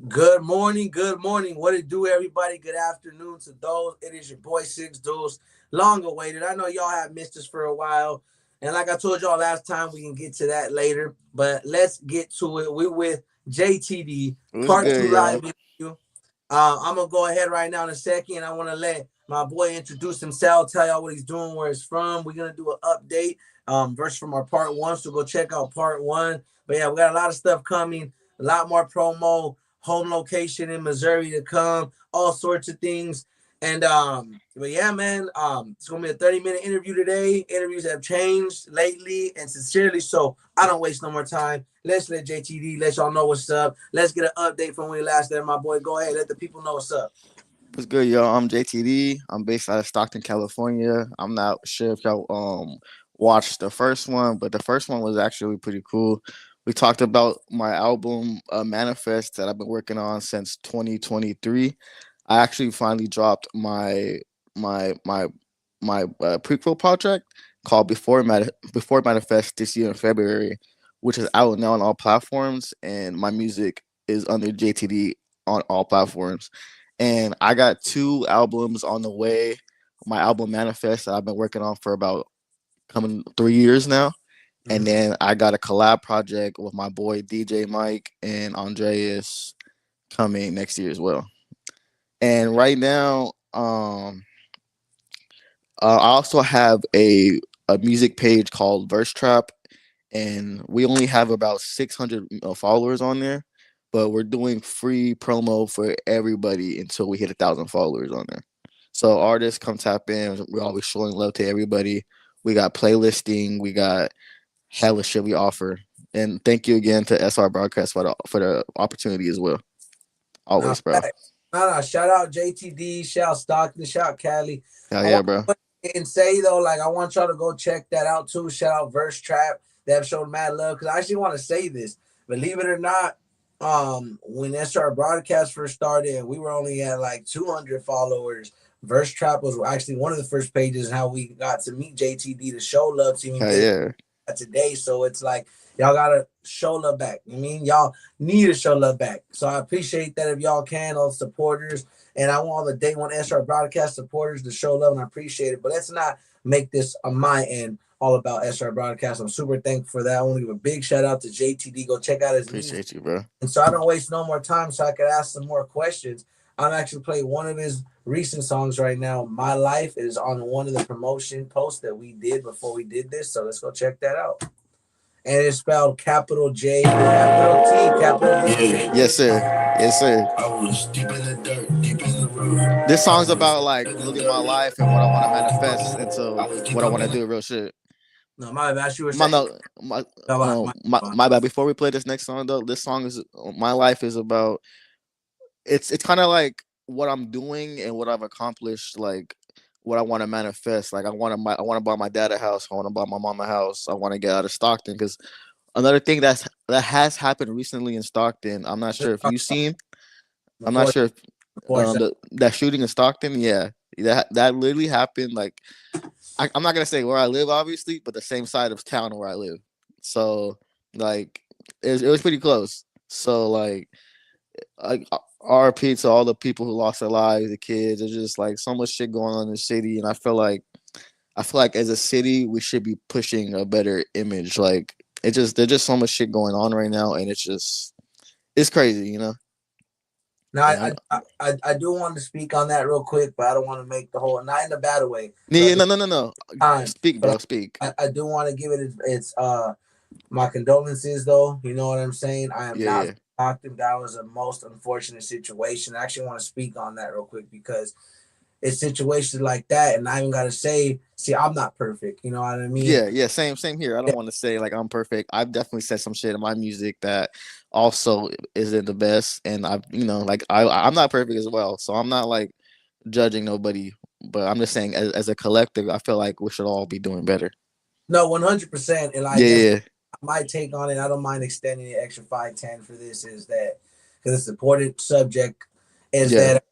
Good morning, good morning. What it do, everybody? Good afternoon to those. It is your boy Six Dudes, long awaited. I know y'all have missed us for a while, and like I told y'all last time, we can get to that later. But let's get to it. We're with JTD What's Part Two good, live y'all? interview. I'm gonna go ahead right now in a second. I want to let my boy introduce himself, tell y'all what he's doing, where he's from. We're gonna do an update, verse from our part one. So go check out part one. But yeah, we got a lot of stuff coming, a lot more promo, home location in Missouri to come, all sorts of things. And but yeah, man, it's gonna be a 30-minute interview today. Interviews have changed lately, and sincerely, so I don't waste no more time. Let's let JTD let y'all know what's up. Let's get an update from when we last there, my boy. Go ahead, let the people know what's up. What's good, y'all? I'm JTD. I'm based out of Stockton, California. I'm not sure if y'all watched the first one, but the first one was actually pretty cool. We talked about my album Manifest that I've been working on since 2023. I actually finally dropped my my my prequel project called Before Manifest this year in February, which is out now on all platforms, and my music is under JTD on all platforms. And I got two albums on the way. My album Manifest that I've been working on for about coming 3 years now. And Mhm. then I got a collab project with my boy DJ Mike and Andreas coming next year as well. And right now, I also have a music page called Verse Trap, and we only have about 600 followers on there, but we're doing free promo for everybody until we hit 1,000 followers on there. So artists come tap in. We're always showing love to everybody. We got playlisting. We got hella shit we offer. And thank you again to SR Broadcast for the opportunity as well. Now, Always, bro. shout out JTD, shout Stockton, shout Cali. Hell I yeah, want bro. to and say though, like I want y'all to go check that out too. Shout out Verse Trap. They have shown mad love because I actually want to say this. Believe it or not, when SR broadcast first started, we were only at like 200 followers. Verse Trap was actually one of the first pages how we got to meet JTD to show love to him Hell yeah. today. So it's like y'all gotta show love back. I mean, y'all need to show love back. So I appreciate that if y'all can, all supporters. And I want all the day one SR broadcast supporters to show love, and I appreciate it. But let's not make this on my end all about SR broadcast. I'm super thankful for that. I want to give a big shout out to JTD. Go check out his music. Appreciate you, bro. And so I don't waste no more time so I could ask some more questions. I'm actually playing one of his recent songs right now. My Life is on one of the promotion posts that we did before we did this. So let's go check that out. And it's spelled capital J, capital T, capital D. Yes, sir. Yes, sir. I was deep in the dirt, deep in the road. This I song's was about deep like in the living my dirt. life and what I want to manifest I into was deep what I up want to in the. do. Real shit. No, my bad. You were My saying. no, my Come on, my. my bad. Before we play this next song though, this song is my life is about. It's kind of like what I'm doing and what I've accomplished. Like what I want to manifest. Like I want to buy my dad a house. I want to buy my mom a house. I want to get out of Stockton because another thing that has happened recently in Stockton. I'm not sure if you've seen. The I'm not Porsche, sure if the Porsche. that shooting in Stockton. Yeah, that literally happened. Like I'm not gonna say where I live, obviously, but the same side of town where I live. So like it was pretty close. So like RP to all the people who lost their lives, the kids. There's just like so much shit going on in the city, and I feel like as a city we should be pushing a better image. Like there's just so much shit going on right now, and it's crazy, you know. Now, And I do want to speak on that real quick, but I don't want to make the whole not in a bad way, but I yeah, do no. time, Speak, but bro. Speak. I do want to give it its my condolences though. You know what I'm saying? I am Yeah, not yeah, shocked if that was a most unfortunate situation. I actually want to speak on that real quick because it's situations like that, and I even gotta say, see, I'm not perfect. You know what I mean? yeah. Same here. I don't want to say like I'm perfect. I've definitely said some shit in my music that also isn't the best, and I've like I'm not perfect as well. So I'm not like judging nobody, but I'm just saying as a collective, I feel like we should all be doing better. No, 100%. And I Yeah, guess yeah, my take on it, I don't mind extending the extra 510 for this. Is that because it's an important subject? Is yeah. that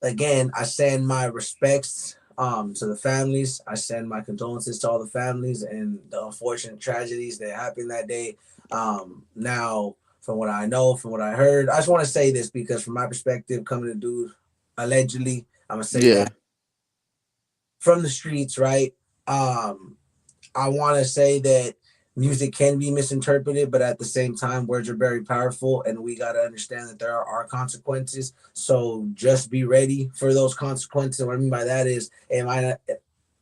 again? I send my respects to the families. I send my condolences to all the families and the unfortunate tragedies that happened that day. Now from what I know, from what I heard. I just want to say this because from my perspective, coming to dude, allegedly, I'm gonna say Yeah. that from the streets, right? Um, I want to say that music can be misinterpreted, but at the same time, words are very powerful, and we got to understand that there are consequences. So just be ready for those consequences. What I mean by that is, it might not,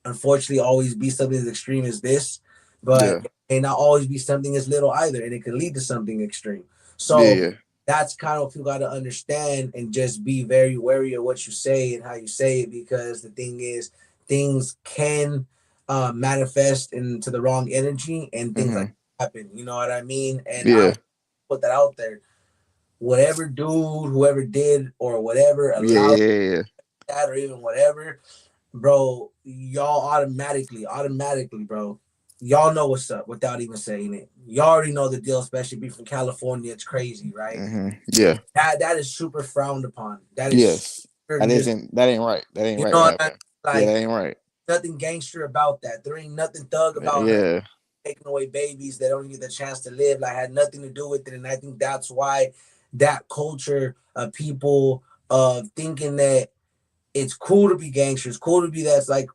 unfortunately always be something as extreme as this, but Yeah. it may not always be something as little either, and it can lead to something extreme. Yeah. So Yeah. that's kind of what you got to understand and just be very wary of what you say and how you say it, because the thing is, things can manifest into the wrong energy and things like Mm-hmm. that happen. You know what I mean? And I Yeah. put that out there. Whatever dude, whoever did or whatever Yeah. allowed Yeah. Yeah. that or even whatever, bro, y'all automatically, bro, y'all know what's up without even saying it. Y'all already know the deal, especially being from California. It's crazy, right? Mm-hmm. Yeah. That is super frowned upon. That is Yes. super That just, isn't. That ain't right. That ain't you right. know What what I mean? happened? Yeah. Like That ain't right. nothing gangster about that. There ain't nothing thug about her Yeah. taking away babies that don't get the chance to live. Like had nothing to do with it. And I think that's why that culture of people of thinking that it's cool to be gangsters, cool to be that's like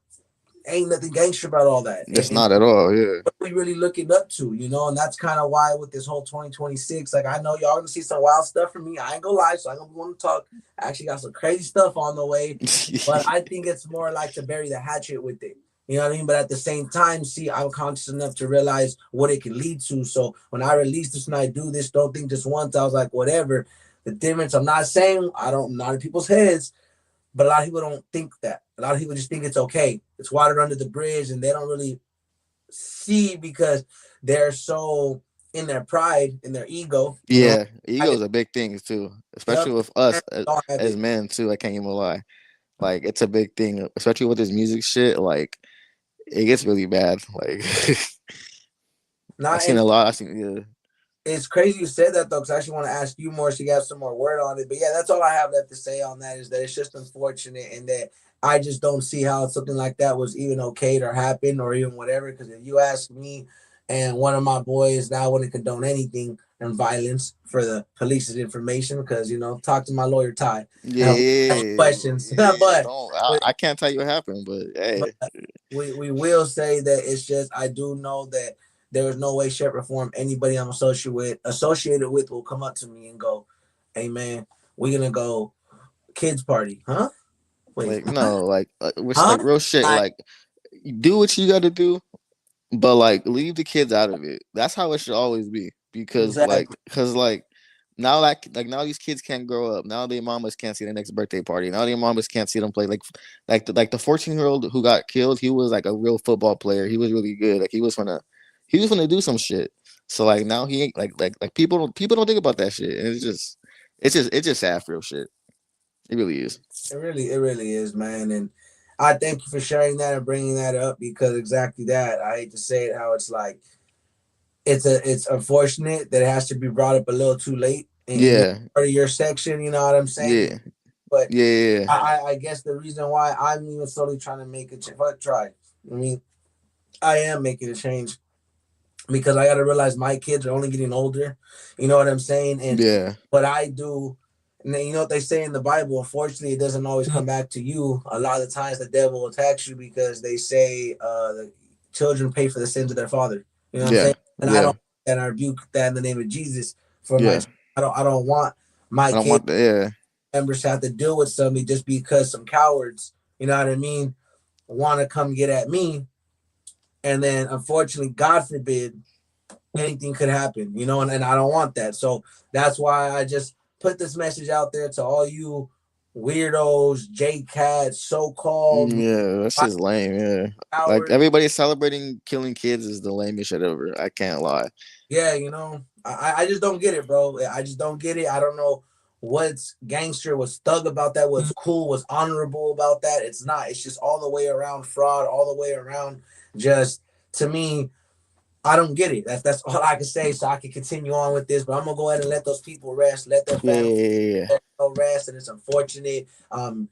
ain't nothing gangster about all that. That's And not at all. Yeah. what we really looking up to, you know, and that's kind of why with this whole 2026, like I know y'all gonna see some wild stuff from me. I ain't gonna lie, so I'm gonna want to talk. I actually got some crazy stuff on the way, but I think it's more like to bury the hatchet with it. You know what I mean? But at the same time, see, I'm conscious enough to realize what it can lead to. So when I release this and I do this, don't think just once. I was like, whatever. The difference, I'm not saying I don't not in people's heads, but a lot of people don't think that. A lot of people just think it's okay. It's water under the bridge, and they don't really see because they're so in their pride, in their ego. You know, Yeah. Ego I, is a big thing too, yep, especially with us all have as it. men too. I can't even lie. Like it's a big thing, especially with this music shit. Like it gets really bad. Like I've Not seen and a lot. I've seen. Yeah. it's crazy you said that though, because I actually want to ask you more so you have some more word on it. But yeah, that's all I have left to say on that is that it's just unfortunate and that I just don't see how something like that was even okay or happen or even whatever. Because if you ask me and one of my boys, now I wouldn't condone anything and violence for the police's information because you know, talk to my lawyer Ty. Yeah, yeah, Ask yeah, questions. yeah. but Don't but I can't tell you what happened, but but hey, we will say that it's just I do know that there is no way, shape, or form anybody I'm associated with will come up to me and go, "Hey man, we're gonna go kids party, huh? Wait, like no, like which huh? like real shit. Like Like do what you got to do, but like leave the kids out of it. That's how it should always be exactly. because like now like now these kids can't grow up. Now their mamas can't see the next birthday party. Now their mamas can't see them play like the 14-year-old who got killed. He was like a real football player. He was really good. Like he was gonna do some shit. So like now he ain't like people don't think about that shit. And it's just sad for real shit. It really is. It really is, man. And I thank you for sharing that and bringing that up because exactly that. I hate to say it, how it's like it's unfortunate that it has to be brought up a little too late in your Yeah. part of your section. You know what I'm saying? Yeah. But Yeah. Yeah. I guess the reason why I'm even slowly trying to make a try. I mean, I am making a change because I got to realize my kids are only getting older. You know what I'm saying? And Yeah. what I do, and then, you know what they say in the Bible. Unfortunately, it doesn't always come back to you. A lot of the times, the devil attacks you because they say the children pay for the sins of their father. You know what I'm Yeah. saying? And I Yeah. don't and I rebuke that in the name of Jesus for my. Yeah. I don't want my I don't kids want the yeah. members have to deal with somebody just because some cowards, you know what I mean, want to come get at me. And then unfortunately, God forbid, anything could happen, you know, and I don't want that. So that's why I just put this message out there to all you weirdos, J Cats, so called Yeah, that's just lame. Yeah, like cowards. everybody celebrating killing kids is the lamest shit ever. I can't lie. Yeah, you know, I just don't get it, bro. I just don't get it. I don't know what's gangster, what's thug about that, what's cool, what's honorable about that. It's not. It's just all the way around fraud, all the way around. Just to me, I don't get it. That's all I can say. So I can continue on with this, but I'm gonna go ahead and let those people rest, let their Yeah, family yeah, yeah. rest, and it's unfortunate. Dang,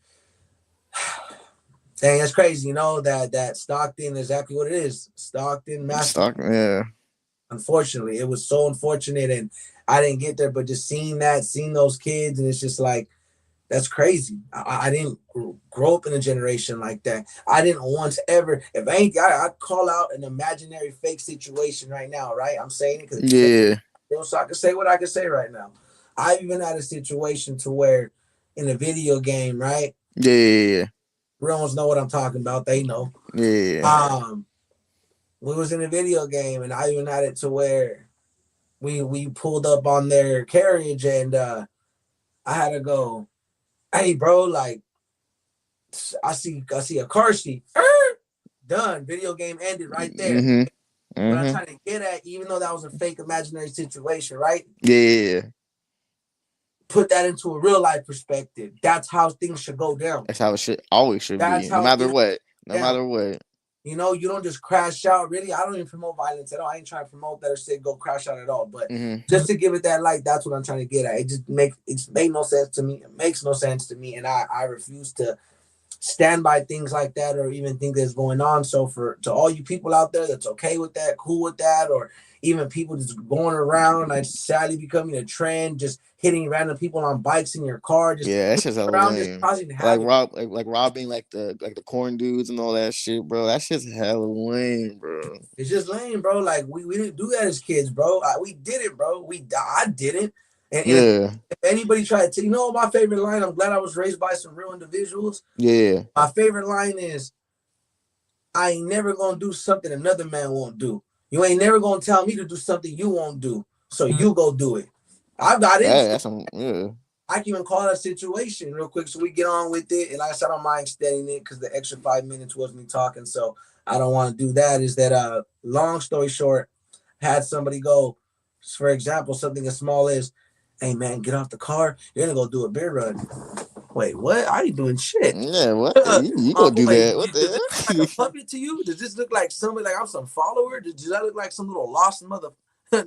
it's crazy, you know that Stockton is exactly what it is. Stockton, Yeah. master. Stock. Yeah, Unfortunately, it was so unfortunate, and I didn't get there. But just seeing those kids, and it's just like that's crazy. I didn't grow up in a generation like that. I didn't once ever. If anything, I call out an imaginary fake situation right now. Right, I'm saying it because Yeah. so I can say what I can say right now. I've even had a situation to where in a video game, right? Yeah. Real ones know what I'm talking about. They know. Yeah. We was in a video game, and I even had it to where we pulled up on their carriage, and I had to go, hey, bro, like I see a car seat. Done. Video game ended right there. Mm-hmm. What I'm Mm-hmm. trying to get at, even though that was a fake imaginary situation, right? Yeah. Put that into a real life perspective. That's how things should go down. That's how it should always should That's be. No how matter things what. No down. matter what. You know, you don't just crash out. Really, I don't even promote violence at all. I ain't trying to promote that or say go crash out at all. But just to give it that light, that's what I'm trying to get at. It made no sense to me. It makes no sense to me, and I refuse to stand by things like that or even think that's going on. So to all you people out there that's okay with that, cool with that, or even people just going around like sadly becoming a trend, just hitting random people on bikes in your car, just that's just around lame. just causing havoc. Like robbing like the corn dudes and all that shit, bro. That's just hella lame, bro. It's just lame, bro. Like we didn't do that as kids, bro. We did it, bro. I didn't. And if anybody tried to, you know, my favorite line, I'm glad I was raised by some real individuals. Yeah. My favorite line is, I ain't never gonna do something another man won't do. You ain't never gonna tell me to do something you won't do. So you go do it. I've got it. I can even call that situation real quick so we get on with it. And like I said, I don't mind extending it because the extra 5 minutes was me talking. So I don't want to do that. Is that long story short, had somebody go, for example, something as small as, hey man, get off the car. You're gonna go do a beer run. Wait, what? I ain't doing shit. Yeah, what? You gonna do that? What the? Does this look like a puppet to you? Does this look like somebody like I'm some follower? Does that look like some little lost mother?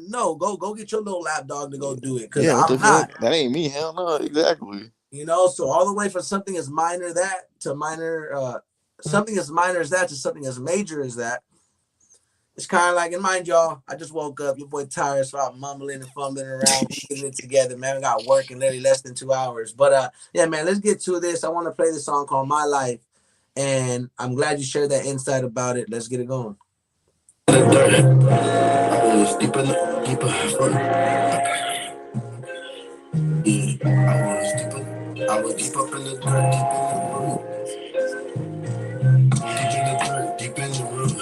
No, go get your little lap dog to go do it. Cause I'm not. That ain't me. Hell no, exactly. You know, so all the way from something as minor that to minor, something as minor as that to something as major as that. It's kind of like, and mind y'all, I just woke up. Your boy tired, so I'm mumbling and fumbling around, getting it together, man. We got work in literally less than 2 hours. But yeah, man, let's get to this. I want to play this song called My Life, and I'm glad you shared that insight about it. Let's get it going. I was deep up in the dirt, deep in the root. Deep in the dirt, deep in the root.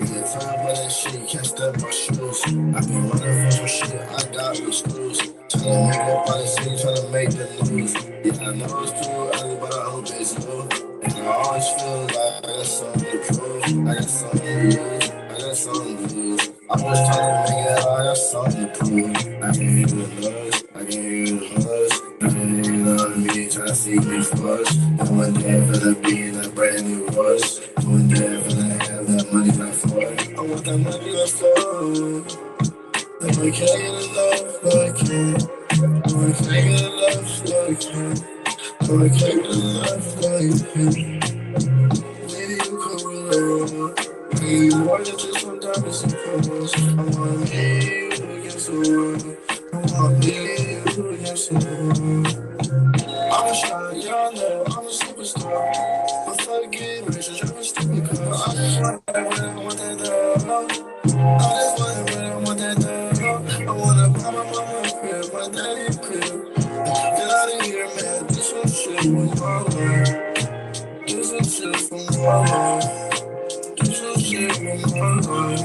Yeah, time for that shit, catch up my shoes. I be running from some shit, I got with screws. Trying to make up on the city, trying to make the news. Yeah, I know it's too early, but I hope it's new. And I always feel like I got something to prove. I got something to lose, I got something to lose. I was trying to make it out, I got something to prove. I can hear the noise, I can hear the buzz. I can hear love me, trying to see me flush. And one day I'm gonna be in a brand new rush. One day I'm gonna have that money back for it. I want that money back for and we can't get enough like it. We can't get enough like it. We can't get enough like it. Maybe you come along. Maybe you want to just one time and some pros. I want me, you against the world. I want me, you against the world. I'm a shot, y'all know I'm a superstar. But fuck it, we should drive a stupid car. I just want that when I want that dog. I just want it when I want that dog. I wanna buy my mama a crib, my daddy a crib. Get out of here, man, do some shit with my life. Do some shit for my life. Do some shit with my life.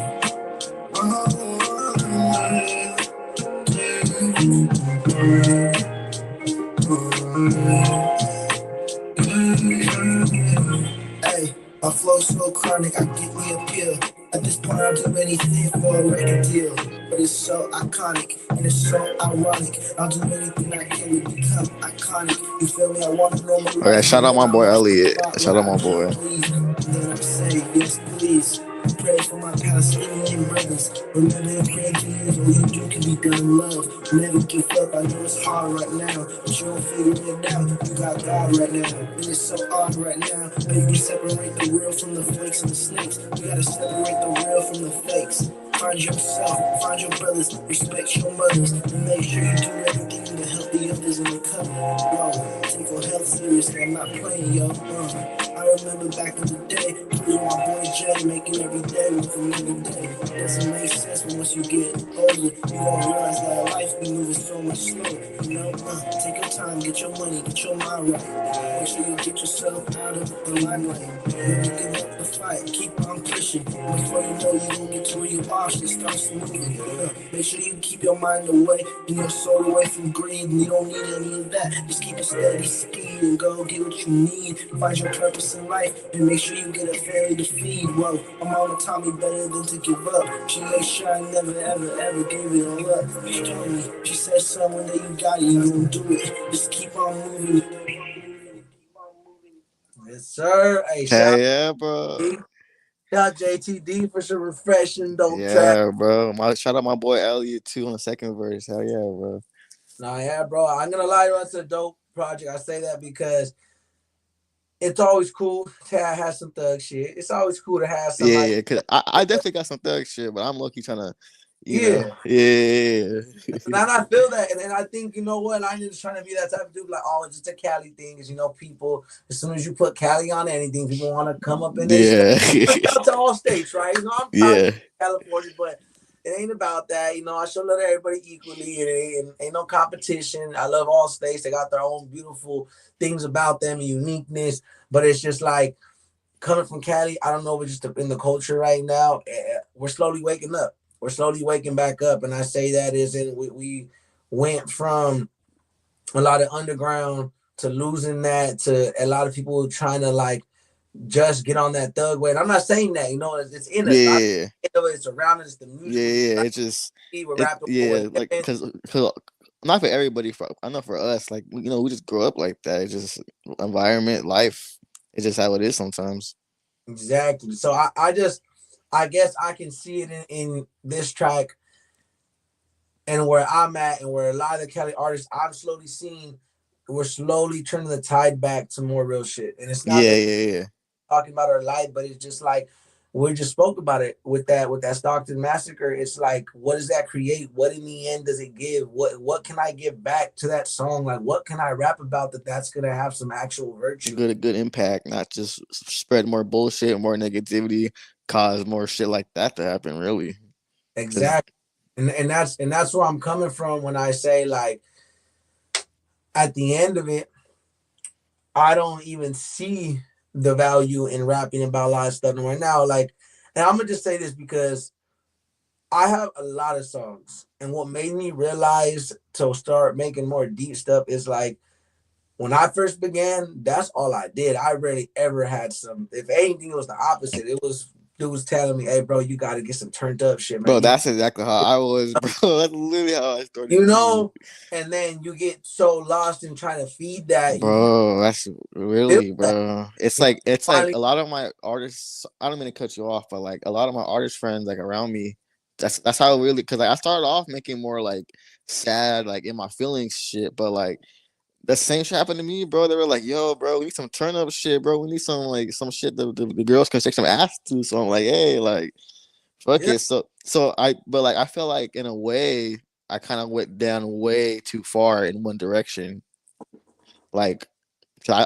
Hey, my flow so chronic, I get me a pill. At this point, I'll do anything for a record deal. But it's so iconic, and it's so ironic. I'll do anything I can to become iconic. You feel me? I want to know my life. Okay, shout out my boy Elliot. Shout out my boy. Then I'm saying, yes, please. Pray for my Palestinian brothers. Remember in praying to you, all you do can be done in love. Never give up, I know it's hard right now, but you don't figure it out. You got God right now, and it's so odd right now. But you can separate the real from the flakes and the snakes. You gotta separate the real from the fakes. Find yourself, find your brothers, respect your mothers, and make sure you do everything to help the others in the cup. Yo, take your health seriously, I'm not playing, yo. I remember back in the day, cruising my boy Jay, making every day with another day. Doesn't make sense, but once you get older, you gonna realize that life be moving so much slower. You know, take your time, get your money, get your mind right. Make sure you get yourself out of the limelight. Never give up the fight, keep on pushing. Before you know, you gon' get to where you are, shit starts moving. Make sure you keep your mind away and your soul away from greed. And you don't need any of that. Just keep a steady speed and go get what you need. Find your purpose in life and make sure you get a family to feed. Whoa, my mama taught me better than to give up. She made sure I never, ever, ever gave it all up. She told me, she said, son, one day you got it, you gon' do it. Just keep on moving. Yes, sir. Hey, Hey, yeah, bro. shout JTD for some refreshing dope track. Yeah, bro. Shout out my boy Elliot too on the second verse. Hell yeah, bro. Nah, yeah, bro. I'm gonna lie, it's a dope project. I say that because it's always cool to have some thug shit. It's always cool to have Yeah, somebody. yeah. Cause I definitely got some thug shit, but I'm low key trying to, Yeah. yeah. And I feel that, and I think you know what, I ain't just trying to be that type of dude. Like, oh, it's just a Cali thing. Is people as soon as you put Cali on anything, people want to come up in this. Yeah. Out to all states, right? I'm proud Yeah. of California, but it ain't about that. I should love everybody equally, and ain't no competition. I love all states. They got their own beautiful things about them and uniqueness. But it's just like coming from Cali. I don't know, we're just in the culture right now. We're slowly waking up. We're slowly waking back up, and I say that is in we went from a lot of underground to losing that to a lot of people trying to like just get on that thug way. And I'm not saying that, it's in us, not Yeah. it's around us, the music. Yeah. It just We're rapping yeah, like cause not for everybody, I know for us, like we just grow up like that. It's just environment, life. It's just how it is sometimes. Exactly. So I guess I can see it in this track and where I'm at and where a lot of the Cali artists I'm slowly seeing, we're slowly turning the tide back to more real shit. And it's not Yeah, that yeah. talking about our life, but it's just like we just spoke about it with that Stockton massacre. It's like, what does that create? What in the end does it give? What can I give back to that song? Like, what can I rap about that's gonna have some actual virtue? Good impact, not just spread more bullshit, more negativity, cause more shit like that to happen. Really, exactly. And that's where I'm coming from when I say, like, at the end of it, I don't even see the value in rapping about a lot of stuff right now. Like, and I'm gonna just say this because I have a lot of songs, and what made me realize to start making more deep stuff is like when I first began, that's all I did. I rarely ever had some. If anything, it was the opposite. It was dudes telling me, "Hey, bro, you got to get some turned up shit, man." bro. That's exactly how I was, bro. That's literally how I started. And then you get so lost in trying to feed that, Bro, that's feel really, that. bro. It's And like finally, a lot of my artists. I don't mean to cut you off, but like a lot of my artist friends, like around me, that's how it really. Because like I started off making more like sad, like in my feelings shit, but like the same shit happened to me, bro. They were like, "Yo, bro, we need some turn up shit, bro. We need some shit the girls can shake some ass to." So I'm like, "Hey, like, fuck yeah, it." But like, I feel like in a way, I kind of went down way too far in one direction. Like, so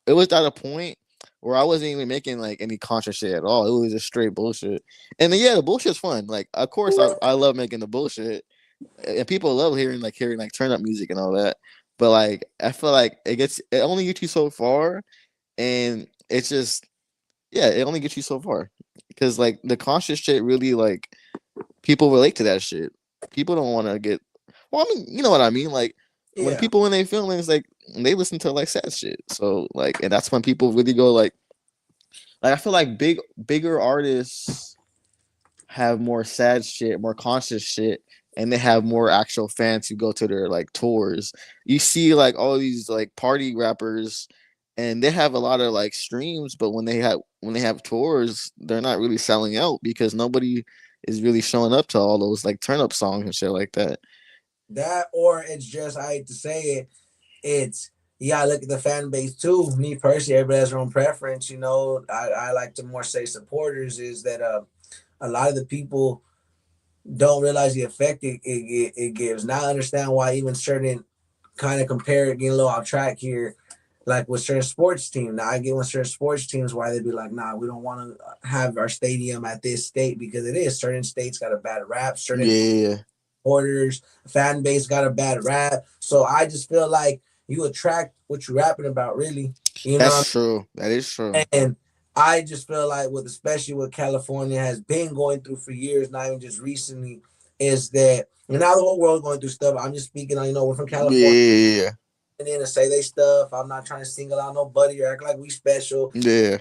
it was at a point where I wasn't even making like any conscious shit at all. It was just straight bullshit. And then, yeah, the bullshit's fun. Like, of course, I love making the bullshit, and people love hearing like turn up music and all that. But like, I feel like it only gets you so far, and it's just yeah, it only gets you so far because like the conscious shit really like people relate to that shit. People don't want to get. Well, I mean, you know what I mean. Like when yeah, people in their feelings, like they listen to like sad shit. So like, and that's when people really go like I feel like bigger artists have more sad shit, more conscious shit, and they have more actual fans who go to their like tours. You see like all these like party rappers and they have a lot of like streams, but when they have tours, they're not really selling out because nobody is really showing up to all those like turn up songs and shit like that. that or it's just I hate to say it, it's you gotta look at the fan base too. Me personally, everybody has their own preference. I like to more say supporters is that a lot of the people. don't realize the effect it gives. Now I understand why even certain kind of compare it, getting a little off track here, like with certain sports teams. Now I get with certain sports teams why they'd be like, nah, we don't want to have our stadium at this state because it is certain states got a bad rap, certain Yeah, supporters, fan base got a bad rap. So I just feel like you attract what you're rapping about, really. You know what that's true. That is true. and I just feel like with especially what California has been going through for years, not even just recently, is that and now the whole world going through stuff. I'm just speaking on, we're from California Yeah, and then to say they stuff. I'm not trying to single out nobody or act like we special. yeah,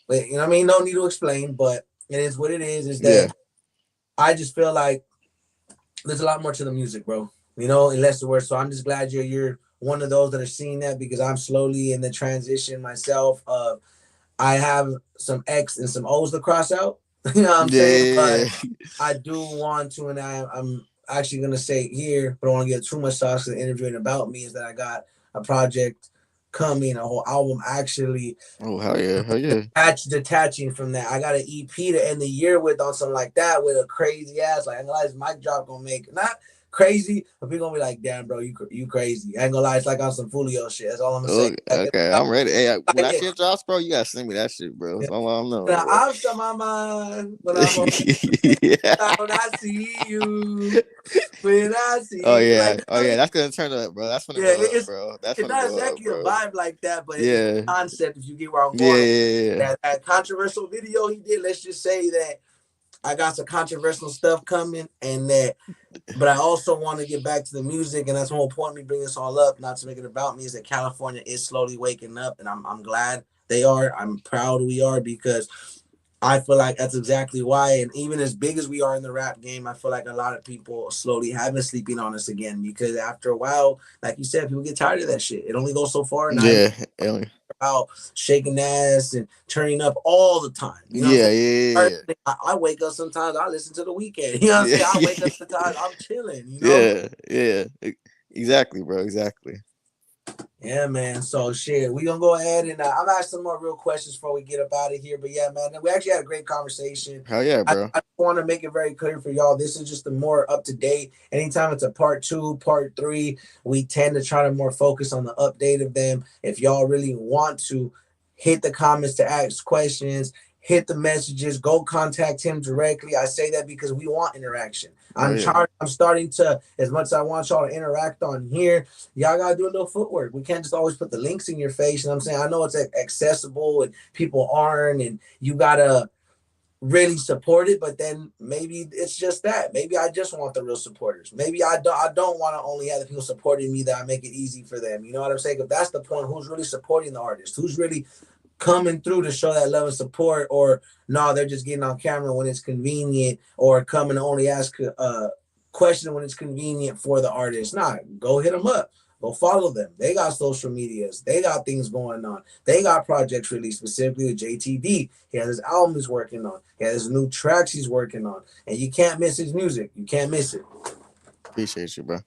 But you know what I mean? No need to explain, but it is what it is yeah. that I just feel like there's a lot more to the music, bro. In less the word. So I'm just glad you're one of those that are seeing that because I'm slowly in the transition myself of I have some X and some O's to cross out. You know what I'm saying? Yeah, But I do want to, and I'm actually gonna say it here, but I don't want to get too much sauce to the interviewing about me. Is that I got a project coming, a whole album actually oh hell yeah, hell yeah. detaching from that. I got an EP to end the year with on something like that with a crazy ass. Like I ain't gonna lie, this mic drop gonna make not crazy, but people gonna be like, damn, bro, you crazy. I ain't gonna lie, it's like on some Fulio shit. That's all I'm gonna say. Okay, Like, okay, I'm ready. Hey, when that yeah, shit drops, bro, you gotta send me that shit, bro. yeah. That's all I'm knowing, Now, bro. I'm still my mind when I'm on Yeah. when I see you. When I Oh see you. yeah, Like oh yeah, that's gonna turn up, bro. That's gonna yeah, go up, bro. That's it's gonna not go up, exactly a bro. vibe like that, but it's the Yeah, concept if you get where I'm yeah, going. yeah, yeah. That controversial video he did, let's just say that I got some controversial stuff coming and that but I also want to get back to the music, and that's the whole point of me bringing this all up, not to make it about me, is that California is slowly waking up, and I'm glad they are. I'm proud we are because I feel like that's exactly why. And even as big as we are in the rap game, I feel like a lot of people slowly have been sleeping on us again because after a while, like you said, people get tired of that shit. It only goes so far. Not Yeah, yeah, about shaking ass and turning up all the time. You know what yeah, I'm yeah, saying? I wake up sometimes, I listen to the weekend. You know what I'm yeah, saying? I wake up sometimes, I'm chilling. yeah, yeah. Exactly, bro. Exactly. Yeah, man. So shit, we gonna go ahead and I'm asking some more real questions before we get up out of here. But yeah, man, we actually had a great conversation. Hell yeah, bro. I want to make it very clear for y'all. This is just the more up to date. Anytime it's a part 2, part 3, we tend to try to more focus on the update of them. If y'all really want to hit the comments to ask questions, hit the messages, go contact him directly. I say that because we want interaction. Hell yeah. I'm starting to, as much as I want y'all to interact on here, y'all gotta do a little footwork. We can't just always put the links in your face. And I'm saying I know it's accessible and people aren't, and you gotta really support it, but then maybe it's just that. Maybe I just want the real supporters. Maybe I don't want to only have the people supporting me that I make it easy for them. You know what I'm saying? If that's the point, who's really supporting the artist? Who's really coming through to show that love and support? Or no, they're just getting on camera when it's convenient, or coming to only ask a question when it's convenient for the artist. Nah, go hit them up. Go follow them. They got social medias. They got things going on. They got projects released specifically with JTD. He has his album he's working on. He has his new tracks he's working on. And you can't miss his music. You can't miss it. Appreciate you, bro.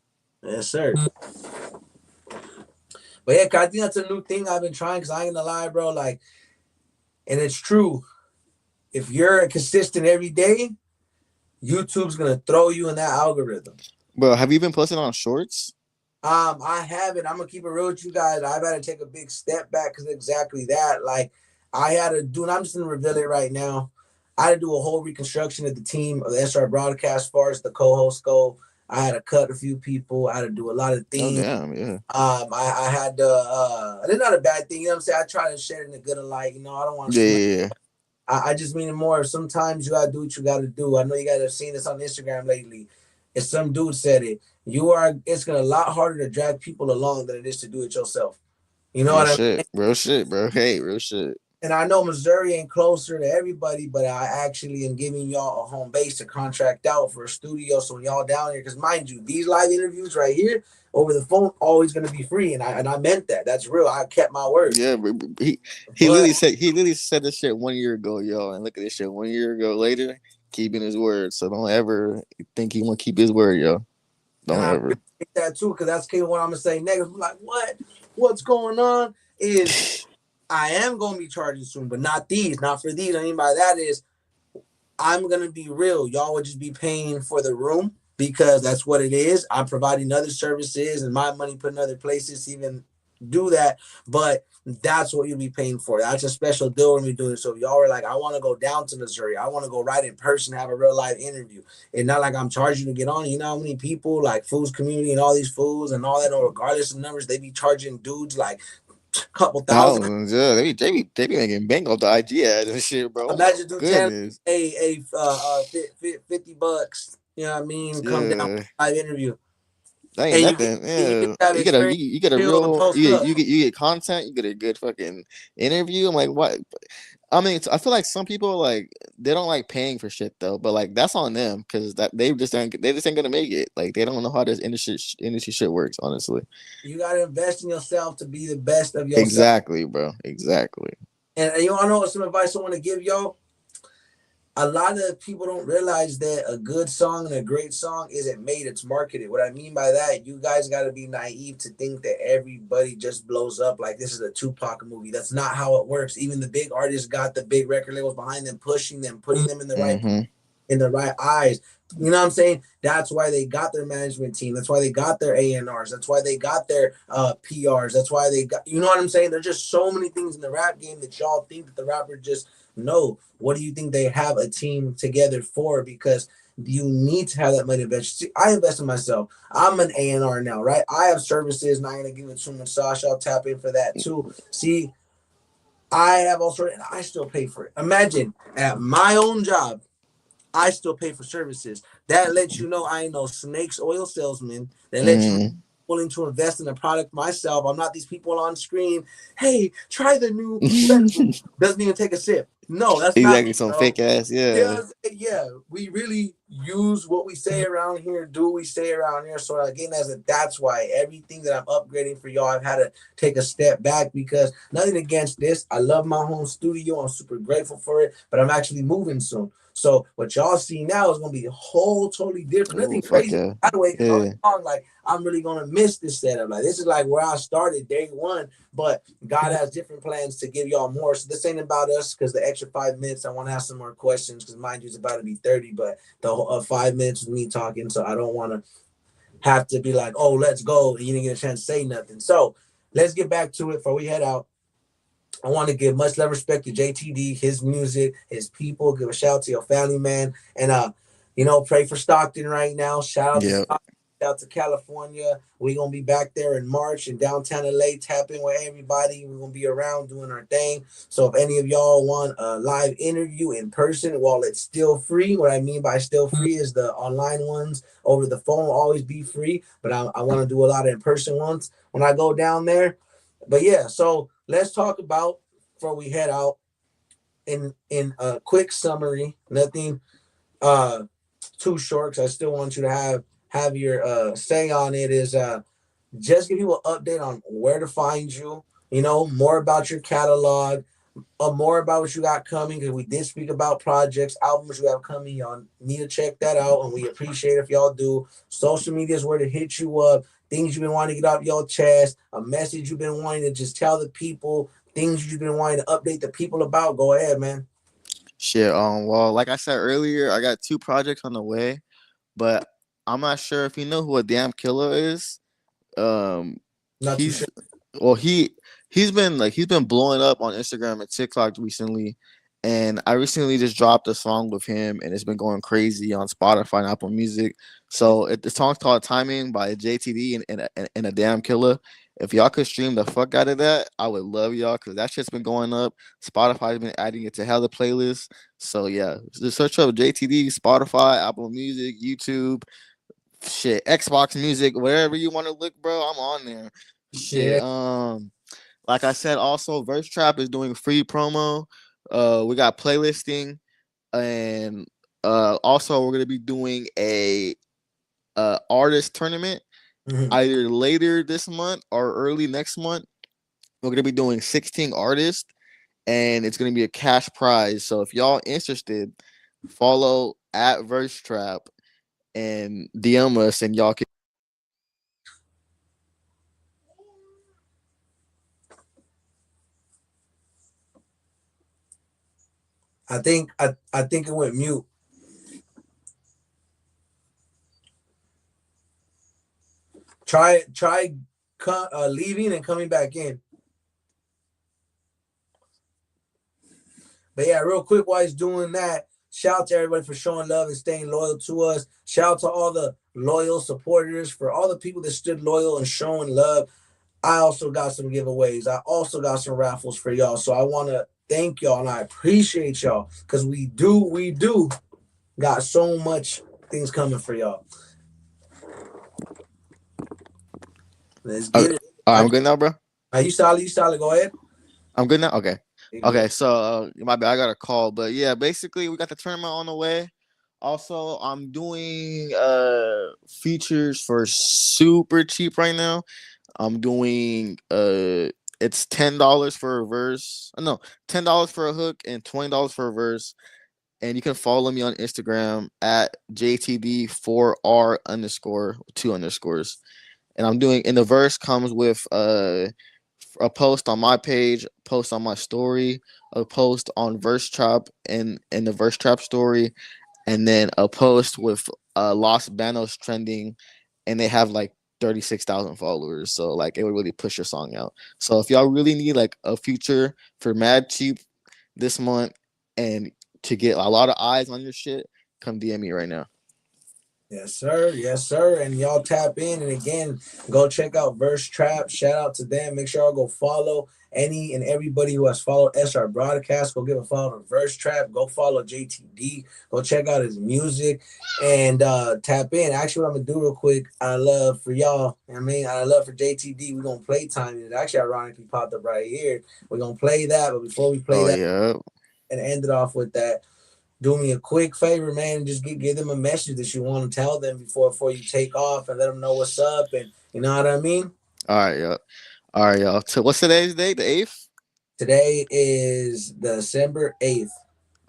Yes, sir. But yeah, I think that's a new thing I've been trying because I ain't gonna lie, bro. Like, and it's true. If you're consistent every day, YouTube's gonna throw you in that algorithm. Bro, have you been posting on shorts? I haven't. I'm gonna keep it real with you guys. I've had to take a big step back because exactly that. Like, I had to do, and I'm just gonna reveal it right now. I had to do a whole reconstruction of the team of the SR broadcast as far as the co-host go. I had to cut a few people. I had to do a lot of Oh things. damn, yeah. I had to. It's not a bad thing. You know what I'm saying? I try to share it in a good light. I don't want to. Yeah, yeah, yeah. I just mean it more. Sometimes you gotta do what you gotta do. I know you guys have seen this on Instagram lately. If some dude said it, it's gonna a lot harder to drag people along than it is to do it yourself. You know Real what I shit. mean? Real shit, bro. Hey, real shit. And I know Missouri ain't closer to everybody, but I actually am giving y'all a home base to contract out for a studio. So when y'all down here, because mind you, these live interviews right here over the phone always gonna be free, and I meant that. That's real. I kept my word. Yeah, but But he literally said this shit 1 year ago, yo, and look at this shit 1 year ago later, keeping his word. So don't ever think he won't keep his word, yo. and Don't I ever. appreciate that too, because that's kind of what I'm gonna say next. I'm like, what's going on? Is I am gonna be charging soon, but not these, not for these. I mean by that is I'm gonna be real. Y'all would just be paying for the room because that's what it is. I'm providing other services and my money put in other places to even do that. But that's what you'll be paying for. That's a special deal when we doing. So if y'all are like, I want to go down to Missouri, I want to go right in person, have a real live interview. And not like I'm charging to get on. You know how many people like foods community and all these foods and all that, or regardless of numbers, they be charging dudes like a couple thousand. Thousands, yeah. They be making bank off the IG ads and shit, bro. Oh my Imagine do 10, goodness. $50. You know what I mean? Come down Yeah. live interview. That ain't And nothing. you get Yeah. to have You get a experience you get a chill and real post up. you get content, you get a good fucking interview. I'm like, what? I mean, I feel like some people like they don't like paying for shit though, but like that's on them because that they just ain't gonna make it. Like they don't know how this industry shit works, honestly. You gotta invest in yourself to be the best of yourself. Exactly, bro. Exactly. And you wanna know some advice I want to give y'all? A lot of people don't realize that a good song and a great song isn't made, it's marketed. What I mean by that, you guys got to be naive to think that everybody just blows up like this is a Tupac movie. That's not how it works. Even the big artists got the big record labels behind them, pushing them, putting them Mm-hmm. in the right eyes. You know what I'm saying? That's why they got their management team. That's why they got their ANRs. That's why they got their PRs. That's why they got, you know what I'm saying? There's just so many things in the rap game that y'all think that the rapper just know. What do you think they have a team together for? Because you need to have that money invest. See, I invest in myself. I'm an ANR now, right? I have services, not gonna give it too much sauce. I'll tap in for that too. See, I have also, and I still pay for it. Imagine at my own job, I still pay for services. That lets you know I ain't no snakes oil salesman. That lets you know Mm-hmm. I'm willing to invest in a product myself. I'm not these people on screen. Hey, try the new Red Bull. Doesn't even take a sip. No, that's not Exactly. me, Some bro. fake ass. Yeah, Yeah. yeah. We really use what we say around here, do what we say around here. So again, that's why everything that I'm upgrading for y'all, I've had to take a step back because nothing against this. I love my home studio. I'm super grateful for it, but I'm actually moving soon. So what y'all see now is gonna be a whole totally different. Oh Nothing fuck crazy. yeah. By the way, because Yeah. I'm like I'm really gonna miss this setup. Like this is like where I started day one, but God has different plans to give y'all more. So this ain't about us because the extra 5 minutes, I want to ask some more questions because mind you, it's about to be 30, but the 5 minutes with me talking, so I don't want to have to be like, oh, let's go, and you didn't get a chance to say nothing. So let's get back to it before we head out. I want to give much love respect to JTD, his music, his people. Give a shout out to your family, man. And pray for Stockton right now. Shout out to Yeah. Stockton, shout out to California. We're gonna be back there in March in downtown LA, tapping with everybody. We're gonna be around doing our thing. So if any of y'all want a live interview in person while it's still free, what I mean by still free is the online ones over the phone will always be free, but I want to do a lot of in-person ones when I go down there. But yeah, so let's talk about before we head out in a quick summary. Nothing uh too short because I still want you to have your say on it. Is just give people an update on where to find you. You know more about your catalog, more about what you got coming because we did speak about projects, albums you have coming. Y'all need to check that out, and we appreciate if y'all do. Social media is where to hit you up. Things you've been wanting to get off your chest, a message you've been wanting to just tell the people, things you've been wanting to update the people about. Go ahead, man. Shit. Well, like I said earlier, I got two projects on the way, but I'm not sure if you know who a damn killer is. Um, Not too he's sure. well, he's been blowing up on Instagram and TikTok recently, and I recently just dropped a song with him, and it's been going crazy on Spotify and Apple Music. So the song's called "Timing" by JTD and a damn killer. If y'all could stream the fuck out of that, I would love y'all because that shit's been going up. Spotify's been adding it to hella playlists. So yeah, just search up JTD, Spotify, Apple Music, YouTube, shit, Xbox Music, wherever you want to look, bro. I'm on there. Shit. Yeah. Like I said, also Verse Trap is doing free promo. We got playlisting, and also we're gonna be doing a artist tournament Mhm. either later this month or early next month. We're gonna be doing 16 artists, and it's gonna be a cash prize. So if y'all interested, follow at Verse Trap and DM us, and y'all can. I think it went mute. Try leaving and coming back in. But yeah, real quick, while he's doing that, shout out to everybody for showing love and staying loyal to us. Shout out to all the loyal supporters, for all the people that stood loyal and showing love. I also got some giveaways. I also got some raffles for y'all. So I want to thank y'all and I appreciate y'all, because we do got so much things coming for y'all. Let's get it. I'm good now, bro. Are you solid? You solid? Go ahead. I'm good now. Okay. So my bad. I got a call, but yeah, basically we got the tournament on the way. Also, I'm doing features for super cheap right now. I'm doing it's $10 for a verse. No, $10 for a hook and $20 for a verse. And you can follow me on Instagram at JTD4R underscore 2 underscores. And I'm doing, and the verse comes with a post on my page, post on my story, a post on Verse Trap and the Verse Trap story, and then a post with Los Banos trending, and they have like 36,000 followers. So like it would really push your song out. So if y'all really need like a feature for mad cheap this month and to get a lot of eyes on your shit, come DM me right now. Yes, sir. Yes, sir. And y'all tap in. And again, go check out Verse Trap. Shout out to them. Make sure y'all go follow any and everybody who has followed SR Broadcast. Go give a follow to Verse Trap. Go follow JTD. Go check out his music and tap in. Actually, what I'm going to do real quick, I love for y'all, I love for JTD, we're going to play time. It actually ironically popped up right here. We're going to play that. But before we play and end it off with that, do me a quick favor, man, and just give them a message that you want to tell them before you take off, and let them know what's up, and you know what I mean? All right, y'all. So what's today's date? The 8th? Today is December 8th.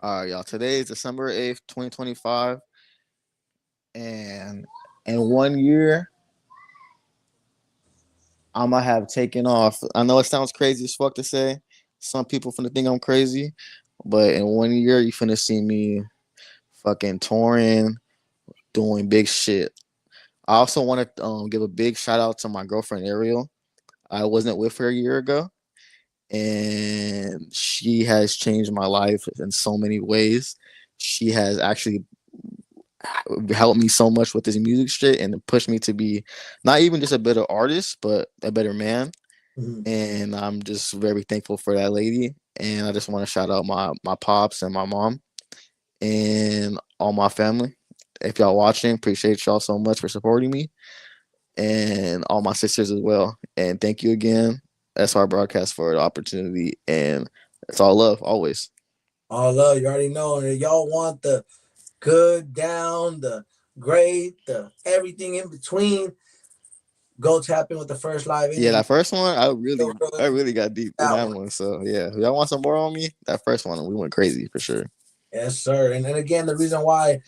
All right, y'all. Today is December 8th, 2025. And in 1 year, I'm going to have taken off. I know it sounds crazy as fuck to say. Some people finna think I'm crazy. But in 1 year, you finna see me fucking touring, doing big shit. I also want to give a big shout out to my girlfriend, Ariel. I wasn't with her a year ago. And she has changed my life in so many ways. She has actually helped me so much with this music shit and pushed me to be not even just a better artist, but a better man. Mm-hmm. And I'm just very thankful for that lady. And I just want to shout out my pops and my mom and all my family. If y'all watching, appreciate y'all so much for supporting me, and all my sisters as well. And thank you again, SR Broadcast, for the opportunity. And it's all love, always. All love, you already know. And if y'all want the good, down, the great, the everything in between, go tap in with the first live interview. Yeah, that first one, I really got deep in that one. So yeah, if y'all want some more on me, that first one, we went crazy for sure. Yes, sir. And again, the reason why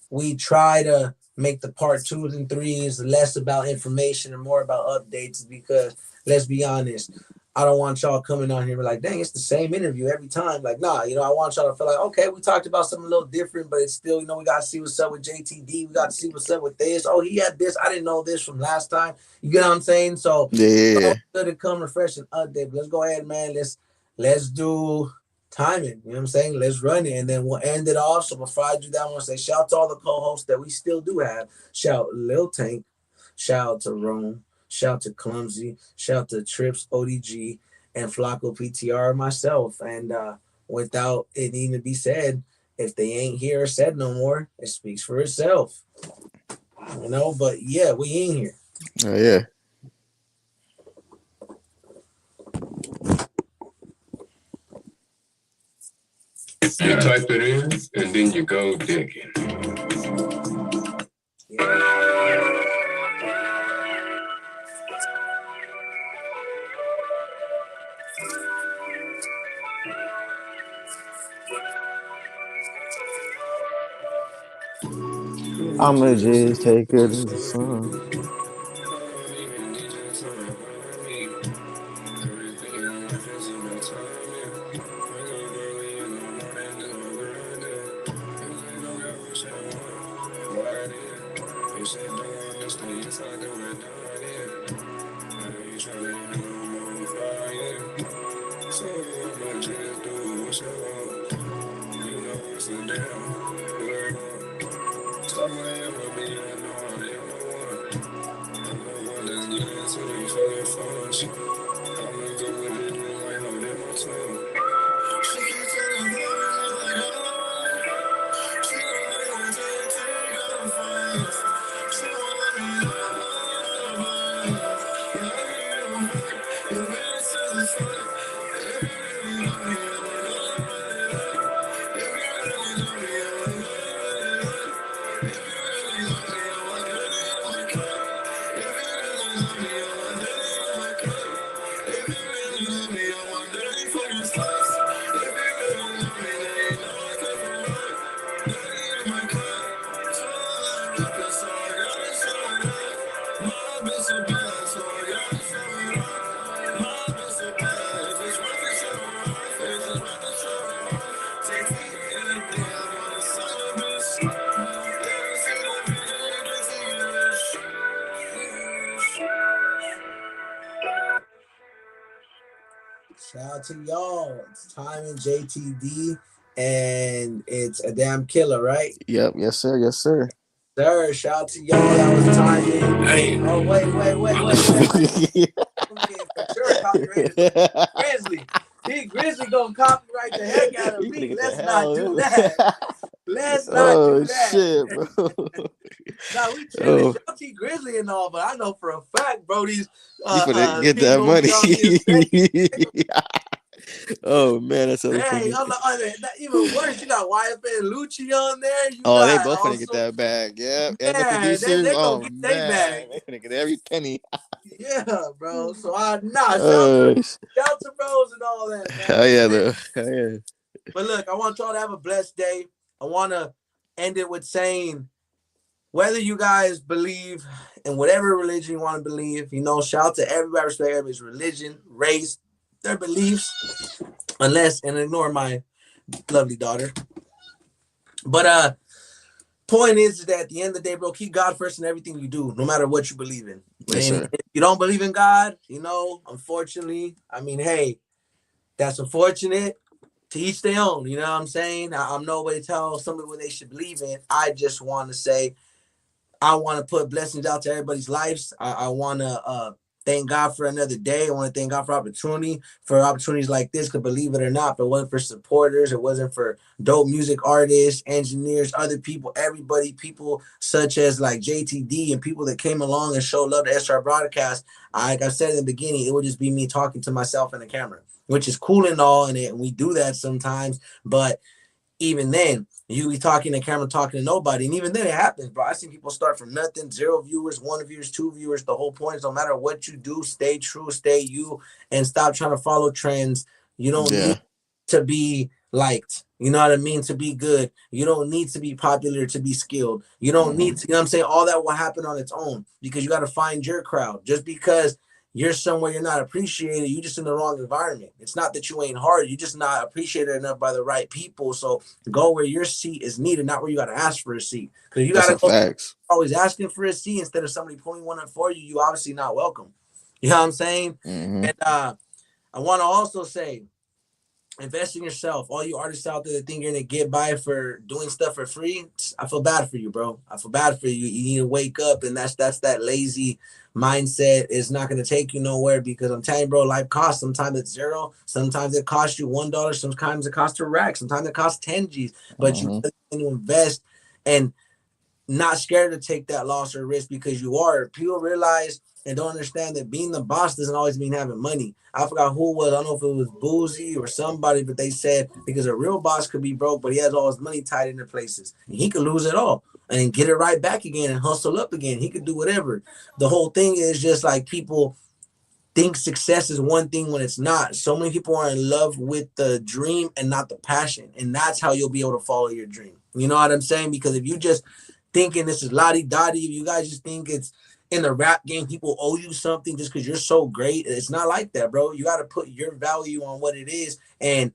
we try to make the part 2s and 3s less about information and more about updates is because, let's be honest, I don't want y'all coming on here like, dang, it's the same interview every time. Like, nah, I want y'all to feel like, okay, we talked about something a little different, but it's still, we got to see what's up with JTD. We got to see what's up with this. Oh, he had this. I didn't know this from last time. You get what I'm saying? So, yeah. Good to come refresh and update. But let's go ahead, man. Let's do timing. You know what I'm saying? Let's run it, and then we'll end it off. So before I do that, I want to say shout out to all the co-hosts that we still do have. Shout out Lil Tank. Shout out to Rome. Shout out to Clumsy. Shout out to Trips ODG and Flacco PTR myself. And without it needing to be said, if they ain't here or said no more, it speaks for itself. But yeah, we in here. Oh yeah. You type it in and then you go digging. I'ma just take it to the sun. Shout out to y'all. It's Time and JTD, and it's a damn killer, right? Yep. Yes, sir. Yes, sir. Sir, shout out to y'all. That was timing. Hey. Oh, wait. I'm getting for sure copyrighted. Grizzly. Big Grizzly gonna copyright the heck out of You finna me. get Let's the not hell do out. that. Let's not Oh do that. shit, bro. Nah, we chilling. Oh. Shout out to Grizzly and all, but I know for a fact, bro, these You finna get people that gonna be on me a second. Oh man, that's so Hey, funny. on the other, even worse, you got YFN and Lucci on there. You Oh, they got both finna also, get that bag. Yeah, and the man, producers. they Oh gonna get their man, bag. they finna get every penny. Yeah, bro. So shout out to bros and all that, man. Hell yeah, though. Hell yeah. But look, I want y'all to have a blessed day. I want to end it with saying, whether you guys believe in whatever religion you want to believe, shout out to everybody, respect everybody's religion, race, their beliefs, and ignore my lovely daughter. But point is that at the end of the day, bro, keep God first in everything you do, no matter what you believe in. Yes, And sir. if you don't believe in God, unfortunately, hey, that's unfortunate. To each their own, you know what I'm saying? I'm nobody to tell somebody what they should believe in. I just want to say, I want to put blessings out to everybody's lives. I want to thank God for another day. I want to thank God for opportunities like this, because believe it or not, if it wasn't for supporters, it wasn't for dope music artists, engineers, other people, everybody, people such as like JTD and people that came along and showed love to SR Broadcast. Like I said in the beginning, it would just be me talking to myself in the camera, which is cool and all, and we do that sometimes, but even then, you be talking to camera, talking to nobody, and even then it happens, bro. I see people start from nothing, 0 viewers, 1 viewers, 2 viewers. The whole point is, no matter what you do, stay true, stay you, and stop trying to follow trends. You don't need to be liked. You know what I mean? To be good. You don't need to be popular to be skilled. You don't need to, I'm saying? All that will happen on its own, because you got to find your crowd. Just because you're somewhere you're not appreciated, you just in the wrong environment. It's not that you ain't hard, you're just not appreciated enough by the right people. So go where your seat is needed, not where you got to ask for a seat. Because you got to go facts. always asking for a seat instead of somebody pulling one up for you. You obviously not welcome. You know what I'm saying? And I want to also say, invest in yourself. All you artists out there that think you're gonna get by for doing stuff for free, I feel bad for you, bro. I feel bad for you. You need to wake up, and that's that lazy mindset is not gonna take you nowhere, because I'm telling you, bro, life costs. Sometimes it's $0, sometimes it costs you $1, sometimes it costs a rack, sometimes it costs 10 G's. But you really need to invest and not scared to take that loss or risk, because you are. People realize and don't understand that being the boss doesn't always mean having money. I forgot who it was. I don't know if it was Boozy or somebody, but they said because a real boss could be broke, but he has all his money tied into places, and he could lose it all and get it right back again and hustle up again. He could do whatever. The whole thing is just like people think success is one thing when it's not. So many people are in love with the dream and not the passion, and that's how you'll be able to follow your dream. You know what I'm saying? Because if you just thinking this is lottie-dottie, if you guys just think it's in the rap game, people owe you something just because you're so great. It's not like that, bro. You got to put your value on what it is. And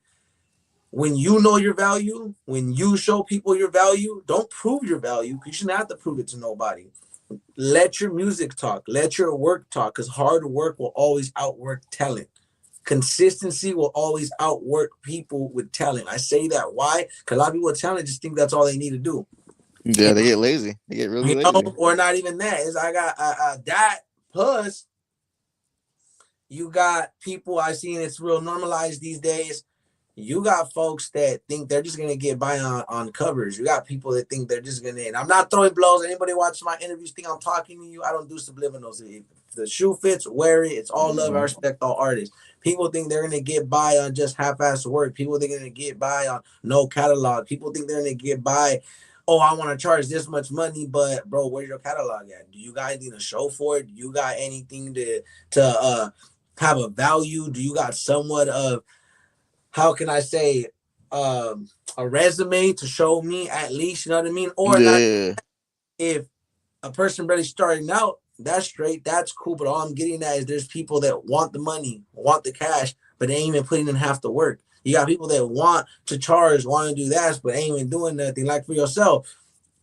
when you know your value, when you show people your value, don't prove your value, because you shouldn't have to prove it to nobody. let your music talk, let your work talk, because hard work will always outwork talent. Consistency will always outwork people with talent. I say that why? Because a lot of people with talent just think that's all they need to do. Yeah, they get lazy. They get really lazy. Or not even that. Is I got that plus you got people I seen it's real normalized these days. You got folks that think they're just gonna get by on covers. You got people that think they're just gonna. And I'm not throwing blows. Anybody watching my interviews think I'm talking to you? I don't do subliminals. If the shoe fits, wear it. It's all love. I respect all artists. People think they're gonna get by on just half-assed work. People think they're gonna get by on no catalog. People think they're gonna get by. Oh, I want to charge this much money, but bro, where's your catalog at? Do you got anything to show for it? Do you got anything to have a value? Do you got somewhat of, how can I say, a resume to show me at least, you know what I mean? Or Yeah. if a person really starting out, that's straight, that's cool. But all I'm getting at is there's people that want the money, want the cash, but they ain't even putting in half the work. You got people that want to charge, want to do that, but ain't even doing nothing. Like for yourself,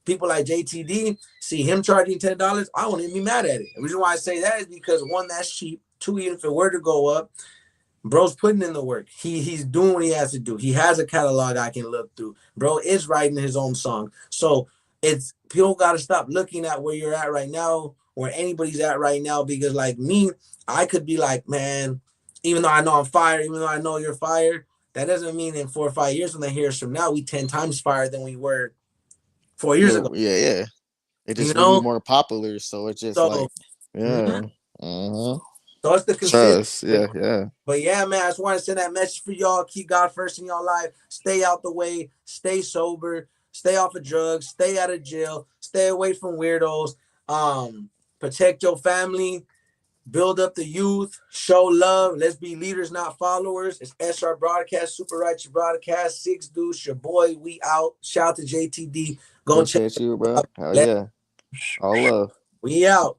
people like JTD, see him charging $10, I won't even be mad at it. The reason why I say that is because one, that's cheap. Two, even if it were to go up, bro's putting in the work. He's doing what he has to do. He has a catalog I can look through. Bro is writing his own song. So it's, people got to stop looking at where you're at right now, where anybody's at right now, because like me, I could be like, man, even though I know I'm fired, even though I know you're fired, that doesn't mean in 4 or 5 years when they hear us from now, we 10 times fired than we were 4 years ago. Yeah. It just You really know? more popular, so it's just So, like, yeah. so it's the Trust. consistency. Yeah. But yeah, man, I just want to send that message for y'all. Keep God first in your life. Stay out the way. Stay sober. Stay off of drugs. Stay out of jail. Stay away from weirdos. Protect your family. Build up the youth. Show love. Let's be leaders, not followers. It's SR Broadcast, Super Righteous Broadcast. Six Deuce, your boy. We out. Shout out to JTD. Go check. Appreciate you, bro. Hell yeah. All love. We out.